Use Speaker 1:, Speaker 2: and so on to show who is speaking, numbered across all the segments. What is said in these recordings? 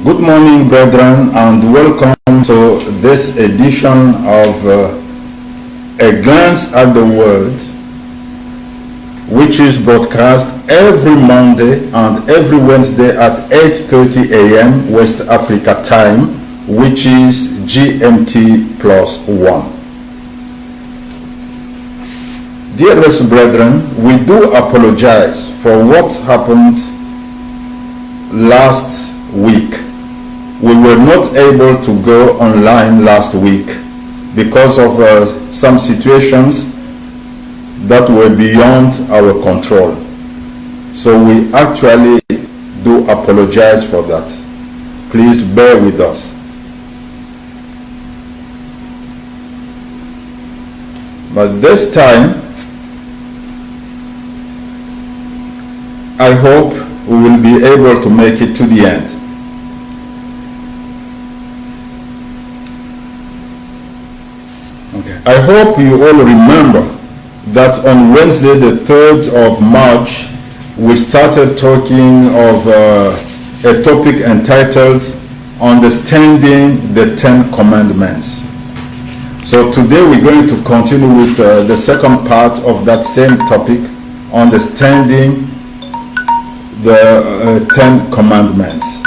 Speaker 1: Good morning, brethren, and welcome to this edition of A Glance at the Word, which is broadcast every Monday and every Wednesday at 8:30 a.m. West Africa time, which is GMT +1. Dearest brethren, we do apologize for what happened last week. We were not able to go online last week because of some situations that were beyond our control. So we actually do apologize for that. Please bear with us. But this time, I hope we will be able to make it to the end. Okay. I hope you all remember that on Wednesday the 3rd of March we started talking of a topic entitled Understanding the Ten Commandments. So today we're going to continue with the second part of that same topic, Understanding the Ten Commandments.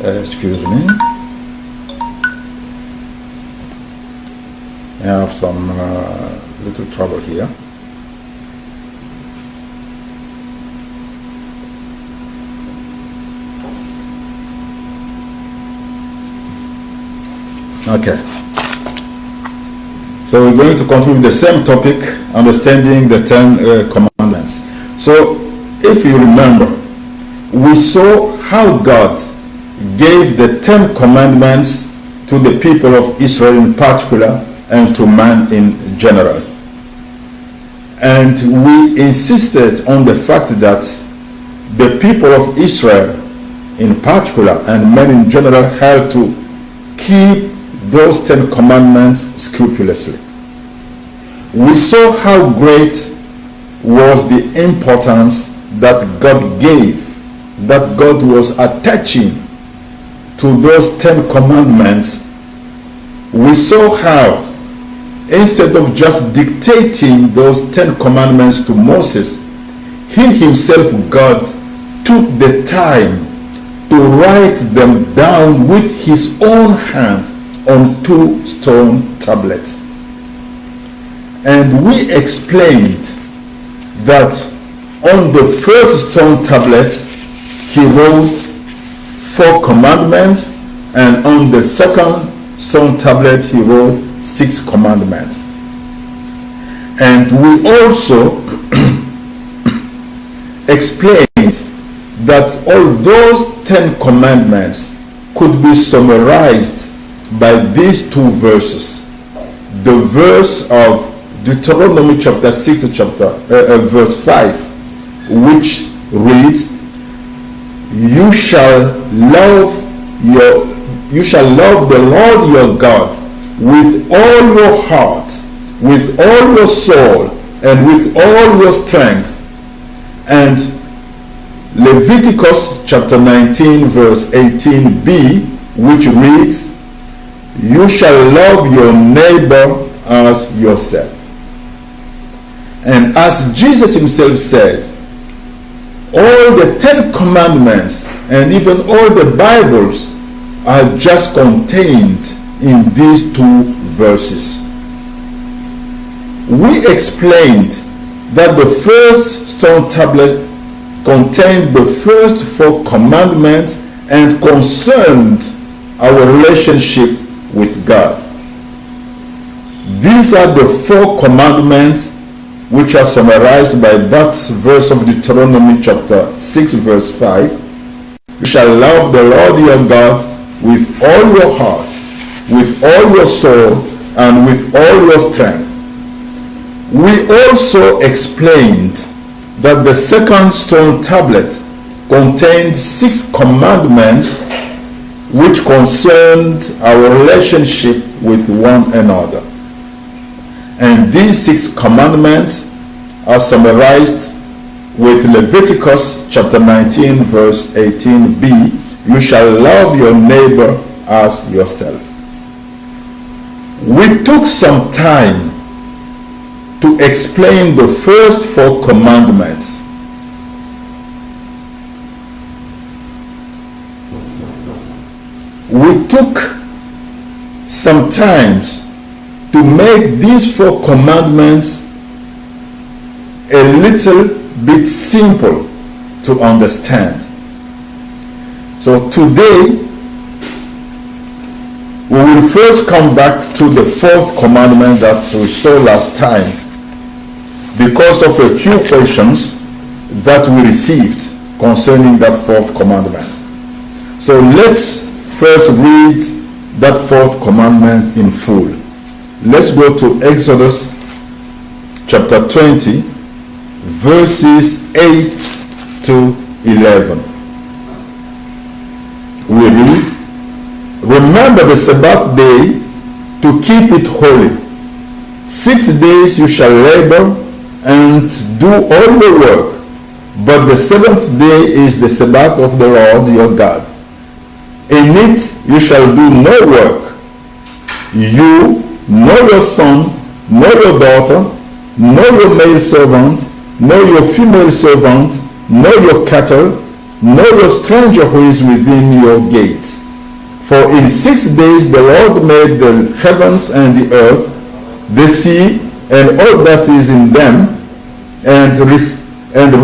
Speaker 1: Excuse me. I have some little trouble here. Okay. So we're going to continue with the same topic, understanding the Ten Commandments. So if you remember, we saw how God gave the Ten Commandments to the people of Israel in particular and to man in general. And we insisted on the fact that the people of Israel in particular and men in general had to keep those Ten Commandments scrupulously. We saw how great was the importance that God gave, that God was attaching to those Ten Commandments. We saw how instead of just dictating those Ten Commandments to Moses, he himself, God, took the time to write them down with his own hand on 2 stone tablets. And we explained that on the first stone tablet he wrote 4 commandments, and on the second stone tablet he wrote 6 commandments. And we also explained that all those 10 commandments could be summarized by these 2 verses. The verse of Deuteronomy chapter 6 verse 5, which reads, you shall love the Lord your God with all your heart, with all your soul, and with all your strength. And Leviticus chapter 19 verse 18b, which reads, you shall love your neighbor as yourself. And as Jesus himself said, all the 10 commandments and even all the Bibles are just contained in these 2 verses. We explained that the first stone tablet contained the first 4 commandments and concerned our relationship with God. These are the 4 commandments which are summarized by that verse of Deuteronomy chapter 6 verse 5. You shall love the Lord your God with all your heart, with all your soul, and with all your strength. We also explained that the second stone tablet contained 6 commandments which concerned our relationship with one another. And these 6 commandments are summarized with Leviticus chapter 19 verse 18b, you shall love your neighbor as yourself. We took some time to explain the first 4 commandments. We took some time to make these 4 commandments a little bit simple to understand. So today we will first come back to the 4th commandment that we saw last time because of a few questions that we received concerning that 4th commandment. So let's first read that 4th commandment in full. Let's go to Exodus chapter 20 verses 8 to 11. We read, remember the Sabbath day to keep it holy. 6 days you shall labor and do all the work, but the 7th day is the Sabbath of the Lord your God. In it you shall do no work, you, nor your son, nor your daughter, nor your male servant, nor your female servant, nor your cattle, nor your stranger who is within your gates. For in 6 days the Lord made the heavens and the earth, the sea, and all that is in them, and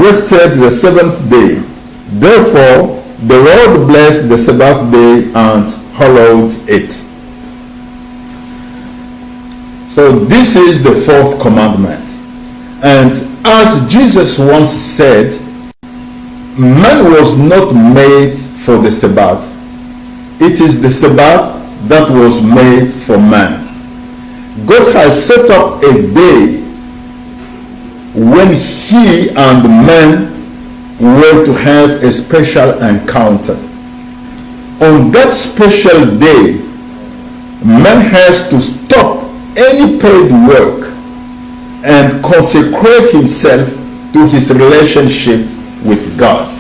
Speaker 1: rested the 7th day. Therefore the Lord blessed the Sabbath day and hallowed it. So this is the 4th commandment. And as Jesus once said, man was not made for the Sabbath. It is the Sabbath that was made for man. God has set up a day when he and man were to have a special encounter. On that special day, man has to stop any paid work and consecrate himself to his relationship with God.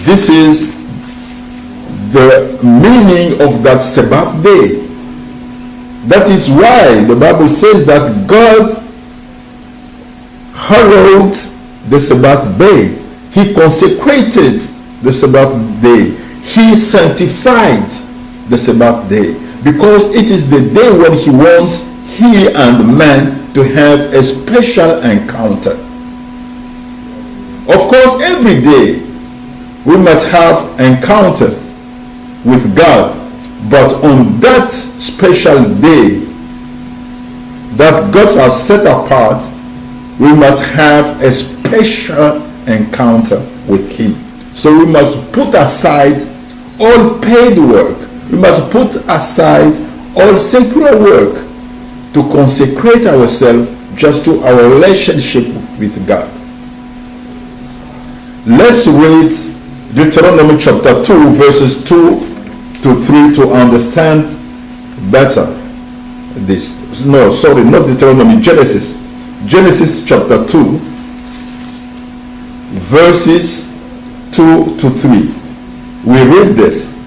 Speaker 1: This is the meaning of that Sabbath day. That is why the Bible says that God hallowed the Sabbath day. He consecrated the Sabbath day. He sanctified the Sabbath day because it is the day when he wants he and man to have a special encounter. Of course, every day we must have encounter with God, but on that special day that God has set apart, we must have a special encounter with him. So we must put aside all paid work. We must put aside all secular work to consecrate ourselves just to our relationship with God. Let's read Deuteronomy chapter 2 verses 2 to 3 to understand better this. No, sorry, not Deuteronomy, Genesis. Genesis chapter 2 verses 2 to 3. We read this.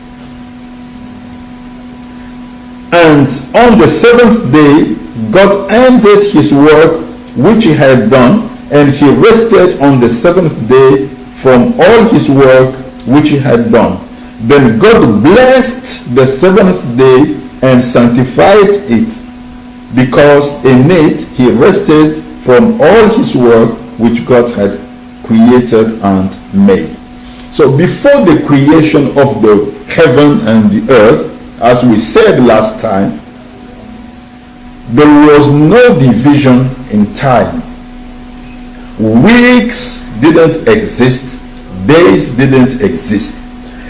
Speaker 1: And on the 7th day, God ended his work which he had done, and he rested on the 7th day from all his work which he had done. Then God blessed the 7th day and sanctified it, because in it he rested from all his work which God had created and made. So before the creation of the heaven and the earth, as we said last time, there was no division in time. Weeks didn't exist, days didn't exist.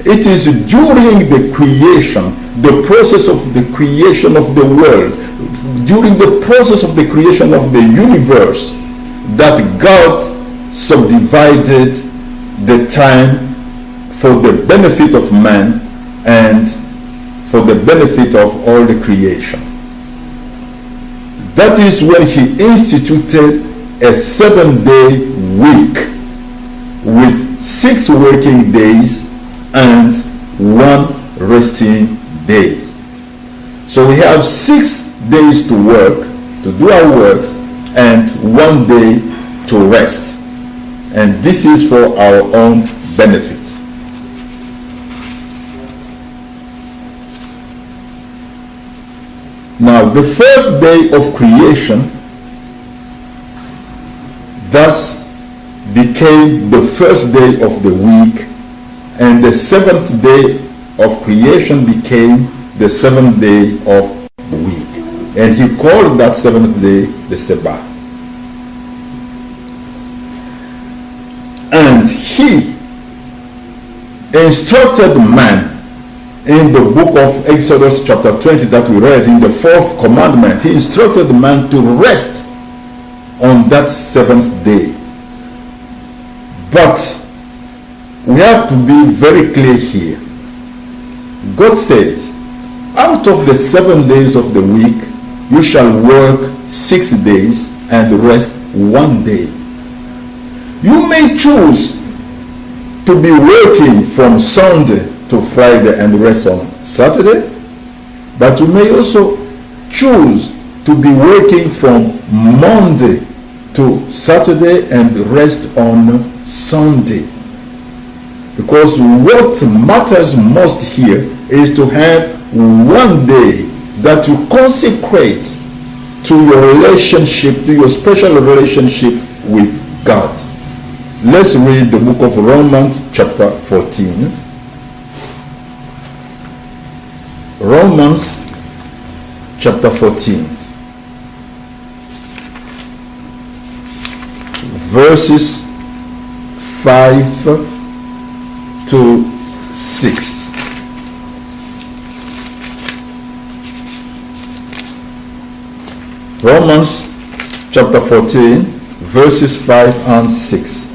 Speaker 1: It is during the creation, the process of the creation of the world, during the process of the creation of the universe, that God subdivided the time for the benefit of man and for the benefit of all the creation. That is when he instituted a 7-day week 6 working days and 1 resting day. So we have 6 days to work, to do our works, and 1 day to rest. And this is for our own benefit. Now, the first day of creation thus became the first day of the week, and the 7th day of creation became the 7th day of the week. And he called that 7th day the Sabbath. And he instructed man in the book of Exodus chapter 20 that we read, in the 4th commandment. He instructed man to rest on that 7th day. But we have to be very clear here. God says, out of the 7 days of the week, you shall work 6 days and rest 1 day. You may choose to be working from Sunday to Friday and rest on Saturday, but you may also choose to be working from Monday to Saturday and rest on Sunday. Because what matters most here is to have 1 day that you consecrate to your relationship, to your special relationship with God. Let's read the book of Romans chapter 14. Romans chapter 14, verses 5 to 6. Romans chapter 14, verses 5 and 6.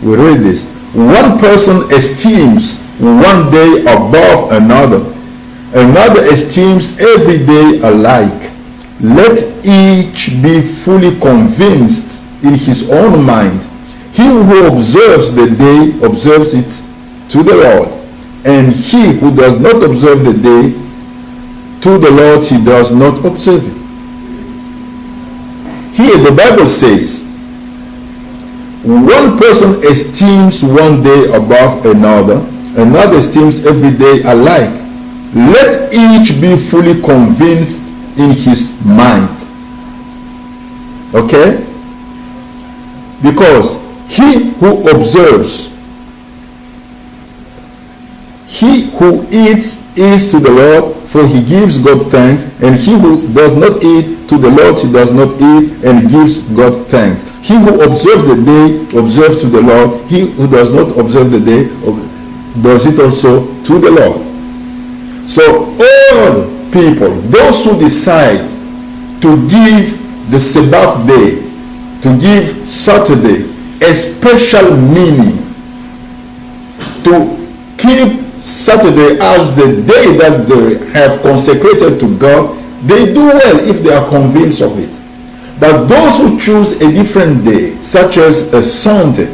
Speaker 1: We read this. One person esteems 1 day above another. Another esteems every day alike. Let each be fully convinced in his own mind. He who observes the day observes it to the Lord, and he who does not observe the day to the Lord, he does not observe it. Here the Bible says, one person esteems 1 day above another, another esteems every day alike. Let each be fully convinced in his mind. Okay? Because he who observes, he who eats is to the Lord, for he gives God thanks, and he who does not eat to the Lord, he does not eat and gives God thanks. He who observes the day observes to the Lord. He who does not observe the day does it also to the Lord. So all people, those who decide to give the Sabbath day, to give Saturday a special meaning, to keep Saturday as the day that they have consecrated to God, they do well if they are convinced of it. But those who choose a different day, such as a Sunday,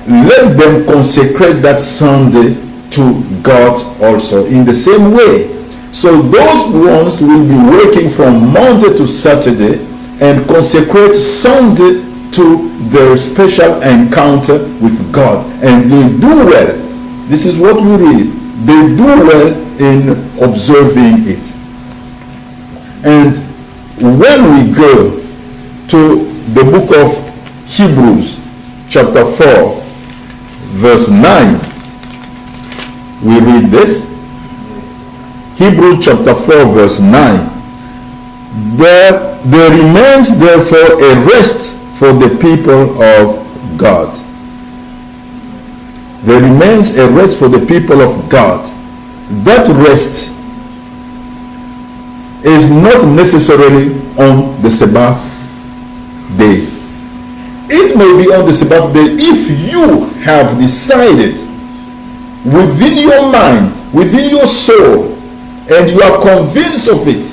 Speaker 1: let them consecrate that Sunday to God also in the same way. So those ones will be working from Monday to Saturday and consecrate Sunday to their special encounter with God. And they do well. This is what we read. They do well in observing it. And when we go to the book of Hebrews chapter 4 verse 9, we read this. Hebrews chapter 4 verse 9. There remains therefore a rest for the people of God. There remains a rest for the people of God. That rest is not necessarily on the Sabbath day. It may be on the Sabbath day if you have decided within your mind, within your soul, and you are convinced of it,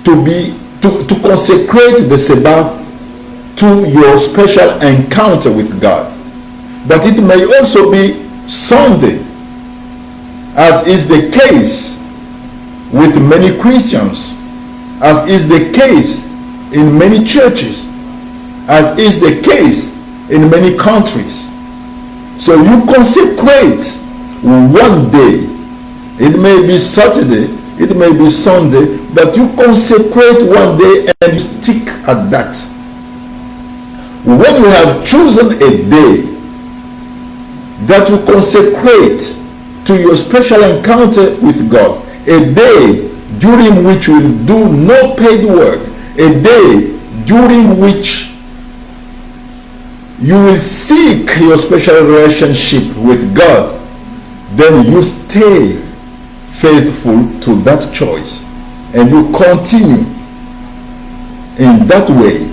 Speaker 1: to consecrate the Sabbath to your special encounter with God. But it may also be Sunday, as is the case with many Christians, as is the case in many churches, as is the case in many countries. So you consecrate one day. It may be Saturday, it may be Sunday, but you consecrate one day and you stick at that. When you have chosen a day that you consecrate to your special encounter with God, a day during which you will do no paid work, a day during which you will seek your special relationship with God, then you stay faithful to that choice and you continue in that way.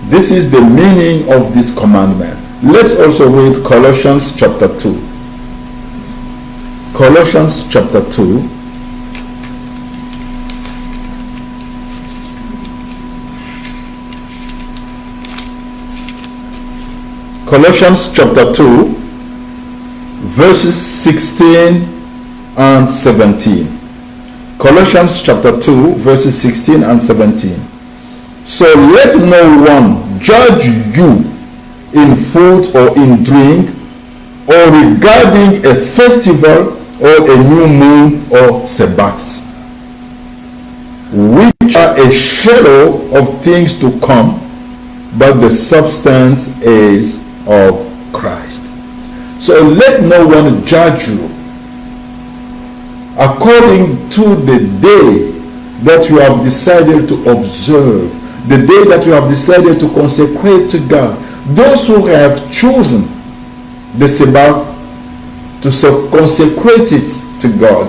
Speaker 1: This is the meaning of this commandment. Let's also read Colossians chapter 2. Colossians chapter 2. Colossians chapter 2, verses 16 and 17. Colossians chapter 2, verses 16 and 17. So let no one judge you in food or in drink, or regarding a festival or a new moon or Sabbaths, which are a shadow of things to come, but the substance is of Christ. So let no one judge you according to the day that you have decided to observe, the day that you have decided to consecrate to God. Those who have chosen the Sabbath to consecrate it to God,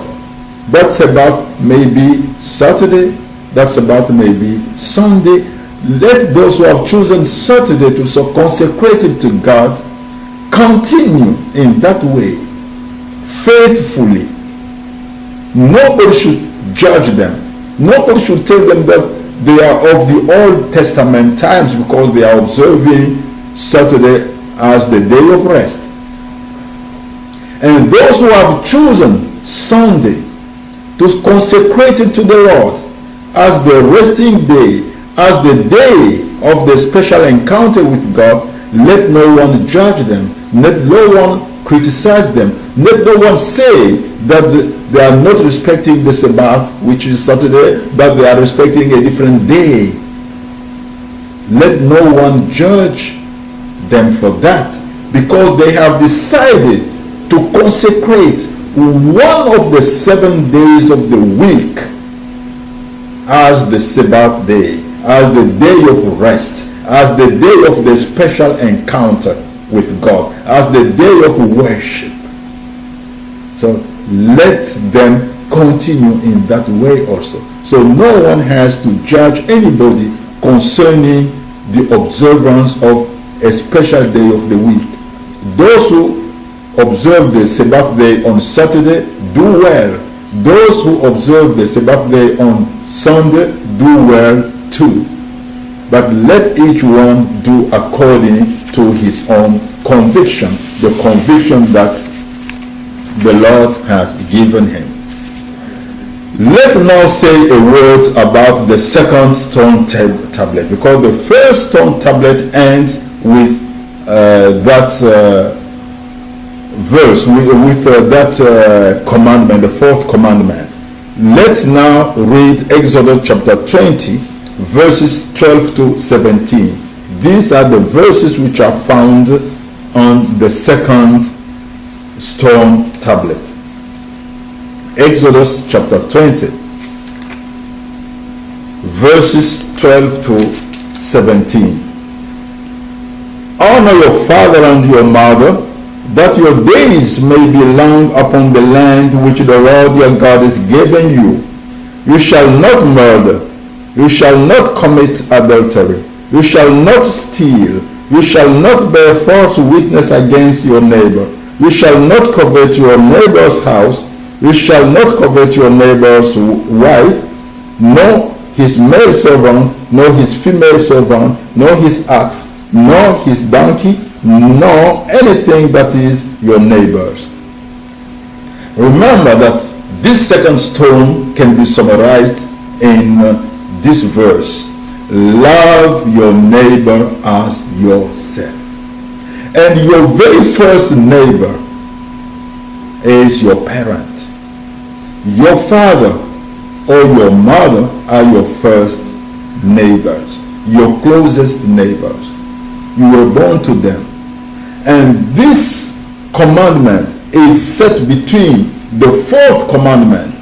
Speaker 1: that Sabbath may be Saturday, that Sabbath may be Sunday. Let those who have chosen Saturday to consecrate it to God continue in that way, faithfully. Nobody should judge them. Nobody should tell them that they are of the Old Testament times because they are observing Saturday as the day of rest. And those who have chosen Sunday to consecrate it to the Lord as the resting day, as the day of the special encounter with God, let no one judge them. Let no one criticize them. Let no one say that they are not respecting the Sabbath, which is Saturday, but they are respecting a different day. Let no one judge them for that, because they have decided to consecrate one of the 7 days of the week as the Sabbath day, as the day of rest, as the day of the special encounter with God, as the day of worship. So let them continue in that way also. So no one has to judge anybody concerning the observance of a special day of the week. Those who observe the Sabbath day on Saturday, do well. Those who observe the Sabbath day on Sunday, do well too. But let each one do according to his own conviction, the conviction that the Lord has given him. Let's now say a word about the second stone tablet, because the first stone tablet ends with that verse, with that commandment, the fourth commandment. Let's now read Exodus chapter 20, verses 12 to 17. These are the verses which are found on the second stone tablet. Exodus chapter 20, verses 12 to 17. Honor your father and your mother, that your days may be long upon the land which the Lord your God is giving you. You shall not murder. You shall not commit adultery. You shall not steal. You shall not bear false witness against your neighbor. You shall not covet your neighbor's house. You shall not covet your neighbor's wife, nor his male servant, nor his female servant, nor his ox, nor his donkey, nor anything that is your neighbor's. Remember that this second stone can be summarized in this verse. Love your neighbor as yourself. And your very first neighbor is your parent. Your father or your mother are your first neighbors, your closest neighbors. You were born to them. And this commandment is set between the fourth commandment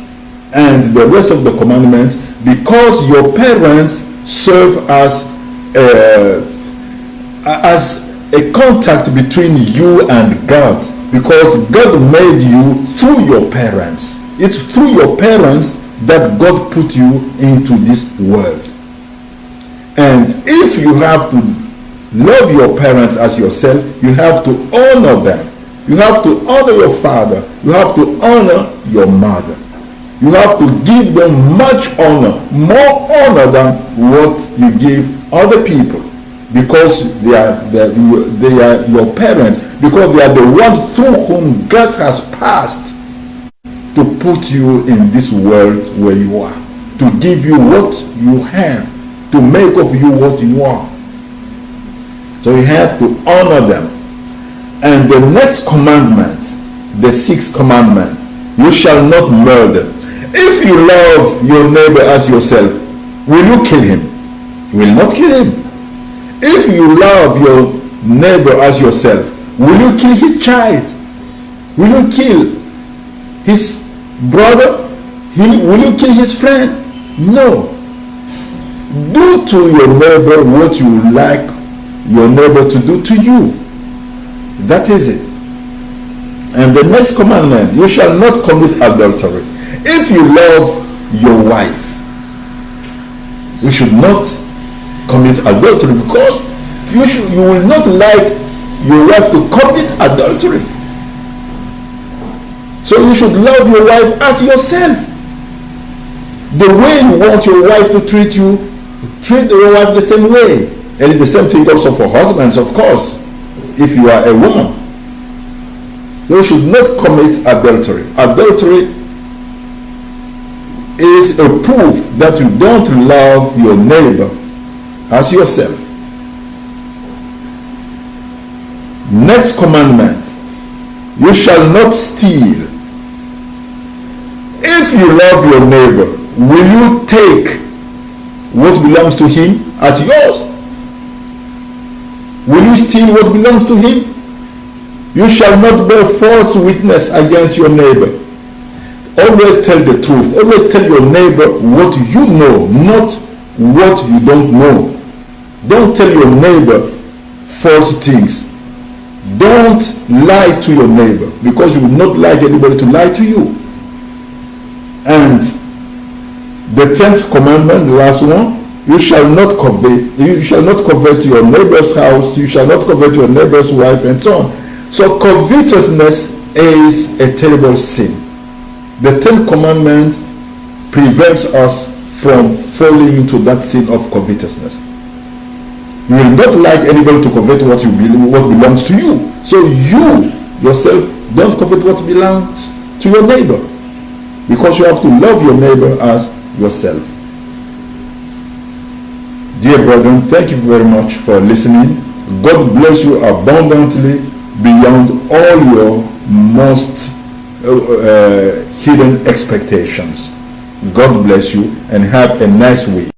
Speaker 1: and the rest of the commandments, because your parents serve as a contact between you and God, because God made you through your parents. It's through your parents that God put you into this world. And if you have to love your parents as yourself, you have to honor them. You have to honor your father. You have to honor your mother. You have to give them much honor, more honor than what you give other people, because they are your parents, because they are the ones through whom God has passed to put you in this world where you are, to give you what you have, to make of you what you are. So you have to honor them. And the next commandment, the sixth commandment, you shall not murder. If you love your neighbor as yourself, will you kill him? You will not kill him. If you love your neighbor as yourself, will you kill his child? Will you kill his brother? Will you kill his friend? No. Do to your neighbor what you would like your neighbor to do to you. That is it. And the next commandment, you shall not commit adultery. If you love your wife, you should not commit adultery, because you will not like your wife to commit adultery. So you should love your wife as yourself. The way you want your wife to treat you, treat your wife the same way. And it's the same thing also for husbands, of course. If you are a woman, you should not commit adultery. Adultery is a proof that you don't love your neighbor as yourself. Next commandment, you shall not steal. If you love your neighbor, will you take what belongs to him as yours? Will you steal what belongs to him? You shall not bear false witness against your neighbor. Always tell the truth. Always tell your neighbor what you know, not what you don't know. Don't tell your neighbor false things. Don't lie to your neighbor, because you will not like anybody to lie to you. And the 10th commandment, the last one, you shall not covet. You shall not covet your neighbor's house. You shall not covet your neighbor's wife, and so on. So covetousness is a terrible sin. The 10th commandment prevents us from falling into that sin of covetousness. You will not like anybody to covet what belongs to you. So you yourself don't covet what belongs to your neighbor, because you have to love your neighbor as yourself. Dear brethren, thank you very much for listening. God bless you abundantly beyond all your most hidden expectations. God bless you and have a nice week.